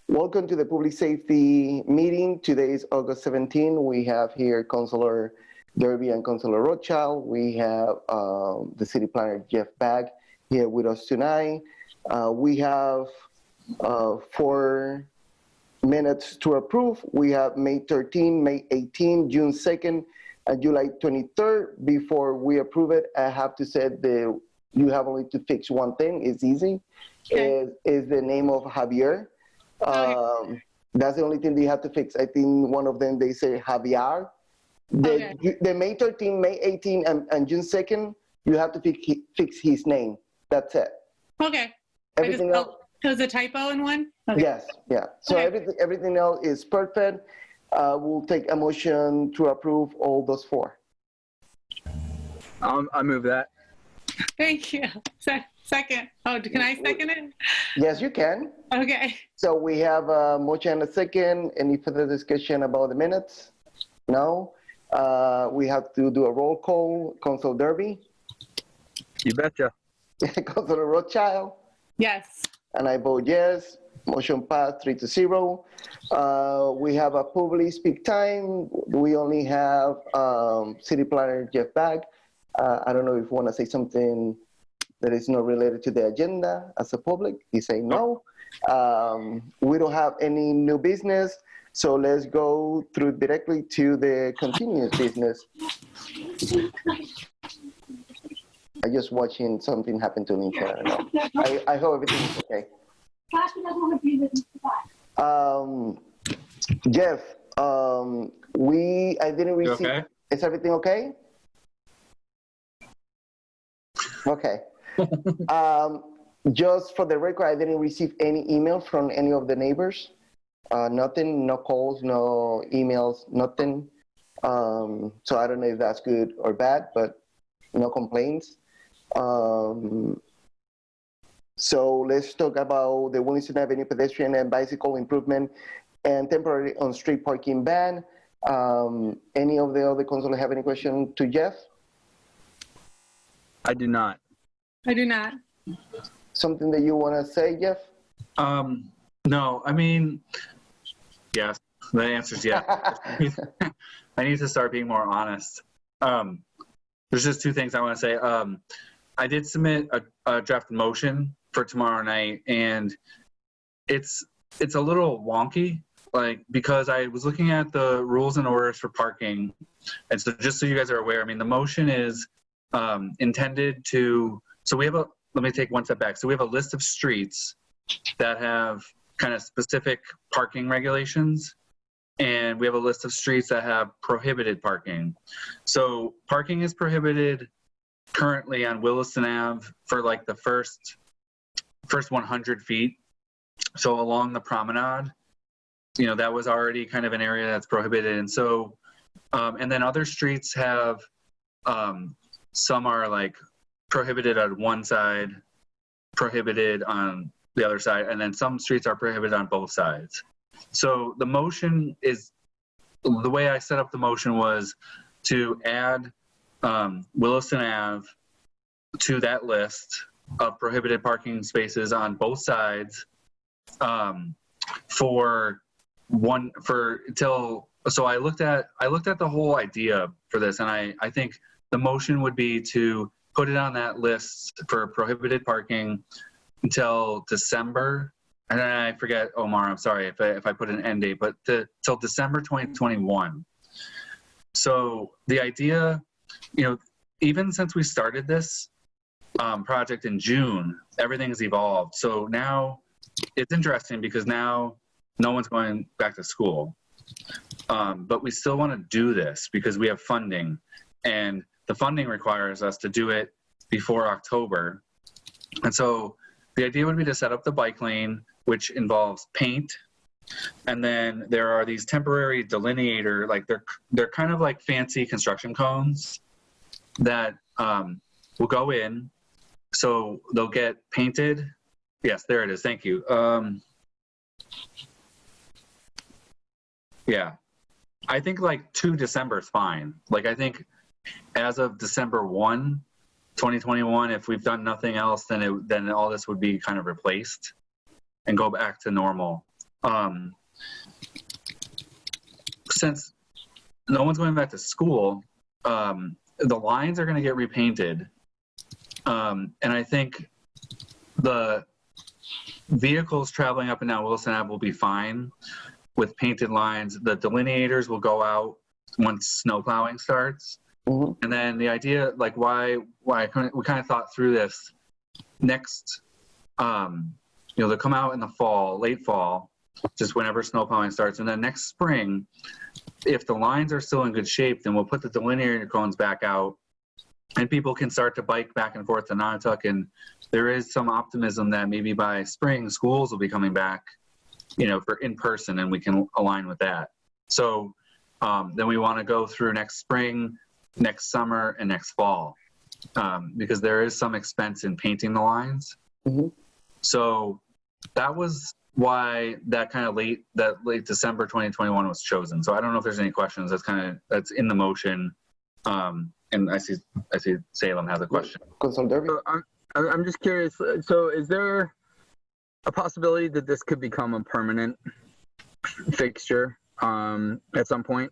Welcome to the Public Safety meeting. Today is August 17. We have here Councilor Derby and Councilor Rothschild. We have the City Planner Jeff Bagg here with us tonight. We have 4 minutes to approve. We have May 13, May 18, June 2nd, and July 23rd. Before we approve it, I have to say that you have only to fix one thing. It's easy. Okay. Is the name of Javier. That's the only thing they have to fix. I think one of them, they say Javier. The May 13, May 18, and June 2nd, you have to fix his name. That's it. Okay. Everything else. There's a typo in one? Okay. Yes, yeah. So okay. Everything else is perfect. We'll take a motion to approve all those 4. I move that. Thank you. Second. Oh, can I second it? Yes, you can. Okay. So we have a motion and a second. Any further discussion about the minutes? No. We have to do a roll call. Councilor Derby? You betcha. Councilor Rothschild? Yes. And I vote yes. Motion passed 3-0. We have a public speak time. We only have City Planner Jeff Bagg. I don't know if you want to say something that is not related to the agenda as a public. He say no. We don't have any new business, so let's go through directly to the continuous business. I'm just watching something happen to me. I hope everything is okay. Jeff, I didn't receive. Okay? Is everything okay? Okay. Just for the record, I didn't receive any email from any of the neighbors. Nothing, no calls, no emails, nothing. So I don't know if that's good or bad, but no complaints. So let's talk about the Williamson Avenue pedestrian and bicycle improvement and temporary on-street parking ban. Any of the other councilors have any question to Jeff? I do not. I do not. Something that you want to say, Jeff? No, I mean, yes. The answer is yes. I need to start being more honest. There's just 2 things I want to say. I did submit a draft motion for tomorrow night, and it's a little wonky, like, because I was looking at the rules and orders for parking, and so just so you guys are aware, I mean, the motion is intended to, so we have let me take one step back. So we have a list of streets that have kind of specific parking regulations, and we have a list of streets that have prohibited parking. So parking is prohibited currently on Williston Ave for like the first 100 feet. So along the promenade, you know, that was already kind of an area that's prohibited. And so, and then other streets have, some are like prohibited on one side, prohibited on the other side, and then some streets are prohibited on both sides. So the motion is, the way I set up the motion was to add Williston Ave to that list of prohibited parking spaces on both sides so I looked at the whole idea for this, and I think the motion would be to put it on that list for prohibited parking until December, and then I forget, Omar, I'm sorry if I put an end date, but till December 2021. So the idea, you know, even since we started this project in June, everything's evolved. So now it's interesting because now no one's going back to school, but we still want to do this because we have funding, and the funding requires us to do it before October. And so the idea would be to set up the bike lane, which involves paint. And then there are these temporary delineator, like they're kind of like fancy construction cones that will go in. So they'll get painted. Yes, there it is. Thank you. Yeah, I think like 2 December is fine. Like I think as of December 1, 2021, if we've done nothing else, then all this would be kind of replaced and go back to normal. Since no one's going back to school, the lines are going to get repainted. And I think the vehicles traveling up and down Wilson Ave will be fine with painted lines. The delineators will go out once snow plowing starts. Mm-hmm. And then the idea, like why we kind of thought through this next, they'll come out in the fall, late fall, just whenever snow plowing starts. And then next spring, if the lines are still in good shape, then we'll put the delineator cones back out and people can start to bike back and forth to Nonotuck. And there is some optimism that maybe by spring, schools will be coming back, for in person, and we can align with that. So then we want to go through next spring, next summer, and next fall, because there is some expense in painting the lines. Mm-hmm. So that was why that kind of late December 2021 was chosen. So I don't know if there's any questions. That's in the motion. And I see Salem has a question. Councilor Derby? So I'm just curious. So is there a possibility that this could become a permanent fixture at some point?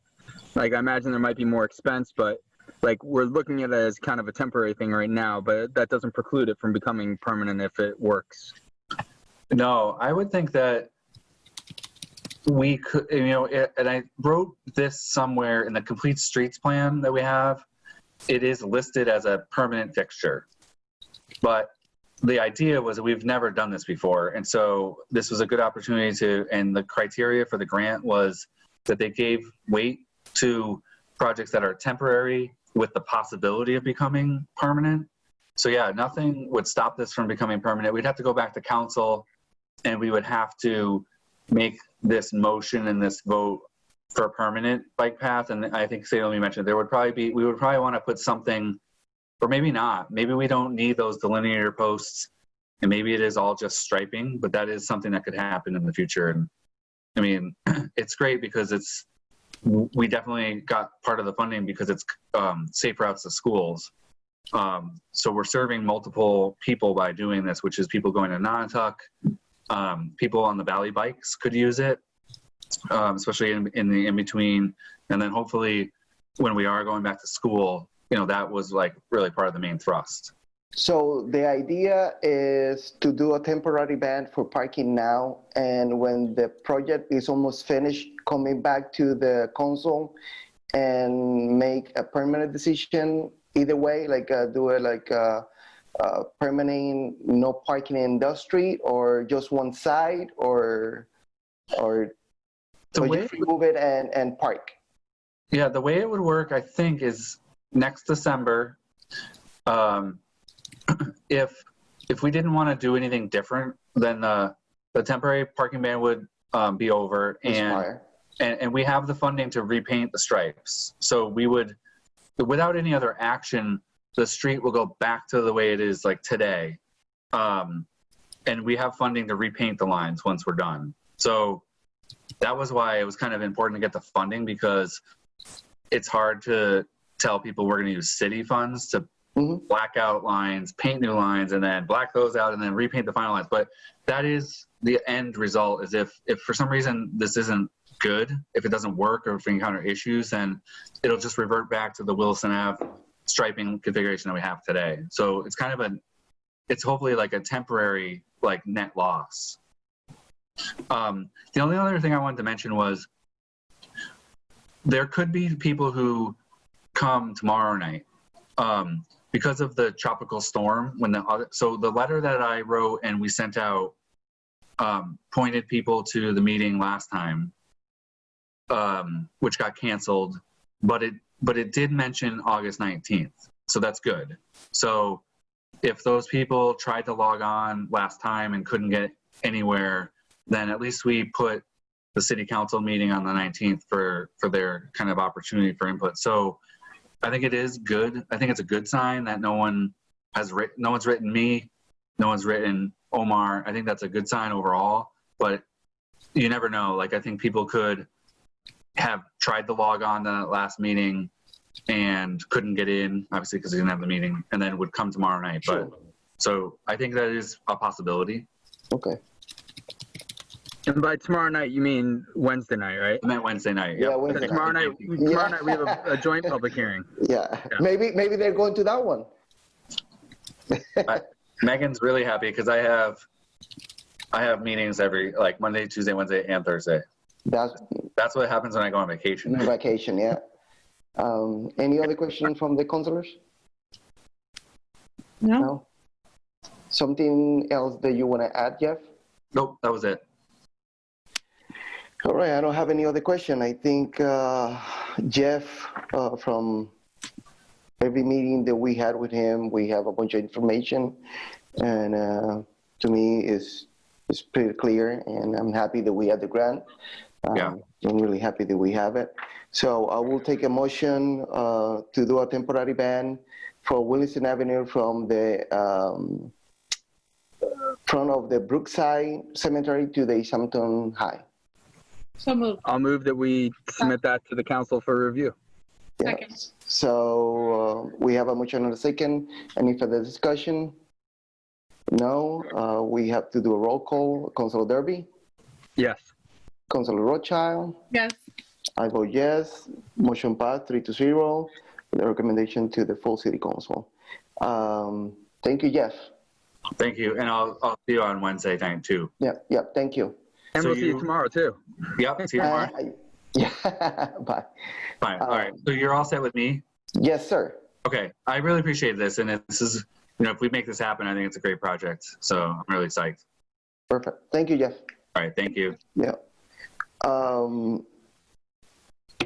Like, I imagine there might be more expense, but like we're looking at it as kind of a temporary thing right now, but that doesn't preclude it from becoming permanent if it works. No, I would think that we could, and I wrote this somewhere in the complete streets plan that we have. It is listed as a permanent fixture, but the idea was that we've never done this before. And so this was a good opportunity and the criteria for the grant was that they gave weight to projects that are temporary with the possibility of becoming permanent. So yeah, nothing would stop this from becoming permanent. We'd have to go back to council and we would have to make this motion and this vote for a permanent bike path. And I think Salem mentioned we would probably want to put something, or maybe not. Maybe we don't need those delineator posts and maybe it is all just striping, but that is something that could happen in the future. And I mean, it's great because we definitely got part of the funding because it's safe routes to schools. So we're serving multiple people by doing this, which is people going to Nonotuck, people on the Valley bikes could use it, especially in the in-between. And then hopefully when we are going back to school, that was like really part of the main thrust. So the idea is to do a temporary ban for parking now, and when the project is almost finished, coming back to the council and make a permanent decision either way, like do it like permanent no parking in industry, or just one side, or just remove it and park. Yeah, the way it would work, I think, is next December. If we didn't want to do anything different, then the temporary parking ban would be over, and we have the funding to repaint the stripes. So we would, without any other action, the street will go back to the way it is like today. And we have funding to repaint the lines once we're done. So that was why it was kind of important to get the funding, because it's hard to tell people we're going to use city funds to black out lines, paint new lines, and then black those out and then repaint the final lines. But that is the end result, is if for some reason this isn't good, if it doesn't work or if we encounter issues, then it'll just revert back to the Wilson Ave striping configuration that we have today. So it's kind of it's hopefully like a temporary like net loss. The only other thing I wanted to mention was there could be people who come tomorrow night because of the tropical storm. So the letter that I wrote and we sent out pointed people to the meeting last time, which got canceled, but it did mention August 19th. So that's good. So if those people tried to log on last time and couldn't get anywhere, then at least we put the city council meeting on the 19th for their kind of opportunity for input. So I think it is good. I think it's a good sign that no one's written me, no one's written Omar. I think that's a good sign overall, but you never know. Like, I think people could have tried to log on to that last meeting and couldn't get in, obviously because they didn't have the meeting, and then would come tomorrow night. Sure. But so I think that is a possibility. Okay. And by tomorrow night, you mean Wednesday night, right? I meant Wednesday night. Yeah, Yep. Wednesday Because tomorrow night, we have a joint public hearing. Yeah. Yeah. Maybe they're going to that one. Megan's really happy because I have meetings every like Monday, Tuesday, Wednesday, and Thursday. That's what happens when I go on vacation. Vacation, yeah. Any other questions from the counselors? No? Something else that you want to add, Jeff? Nope, that was it. All right, I don't have any other question. I think Jeff, from every meeting that we had with him, we have a bunch of information, and to me, it's pretty clear, and I'm happy that we had the grant. Yeah. I'm really happy that we have it. So I will take a motion to do a temporary ban for Williston Avenue from the front of the Brookside Cemetery to the Easthampton High. So moved. I'll move that we submit that to the council for review. Yeah. Second. So we have a motion and a second. Any further discussion? No. We have to do a roll call. Councilor Derby, Yes. Councilor Rothschild. Yes. I vote yes. Motion passed 3-0. The recommendation to the full city council. Thank you, Jeff. Thank you, and I'll see you on Wednesday night too. Yep. Thank you. And So we'll see you tomorrow, too. Yep. See you tomorrow. Yeah. Bye. Fine. All right. So you're all set with me? Yes, sir. Okay. I really appreciate this, and this is, if we make this happen, I think it's a great project. So I'm really psyched. Perfect. Thank you, Jeff. All right. Thank you. Yeah.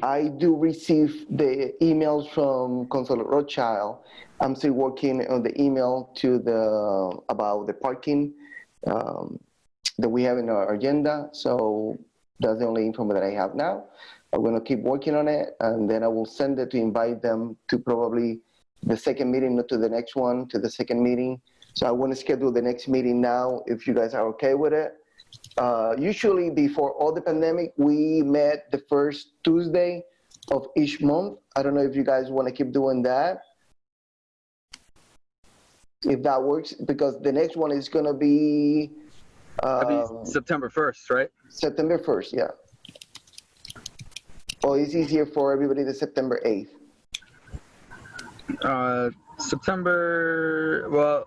I do receive the emails from Councilor Rothschild. I'm still working on the email about the parking that we have in our agenda. So that's the only info that I have now. I'm going to keep working on it, and then I will send it to invite them to probably the second meeting, not to the next one, to the second meeting. So I want to schedule the next meeting now, if you guys are okay with it. Usually before all the pandemic, we met the first Tuesday of each month. I don't know if you guys want to keep doing that. If that works, because the next one is going to be That'll be September 1st, right? September 1st, yeah. Or it's easier for everybody the September 8th. September, well,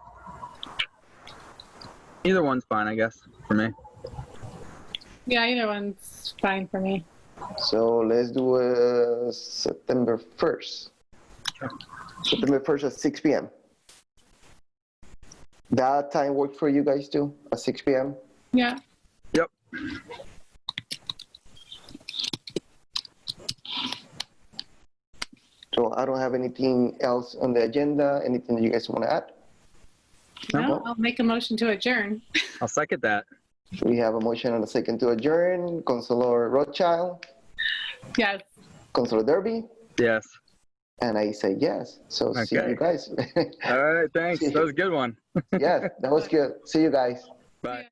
either one's fine, I guess, for me. Yeah, either one's fine for me. So let's do September 1st. September 1st at 6 p.m. That time work for you guys too, at 6 p.m.? Yeah. Yep. So I don't have anything else on the agenda. Anything you guys want to add? No, I'll make a motion to adjourn. I'll second that. We have a motion and a second to adjourn. Councilor Rothschild, Yes. Councilor Derby, Yes. and I say yes. So see Okay. you guys. All right, thanks. That was a good one. Yes, that was good. See you guys. Bye.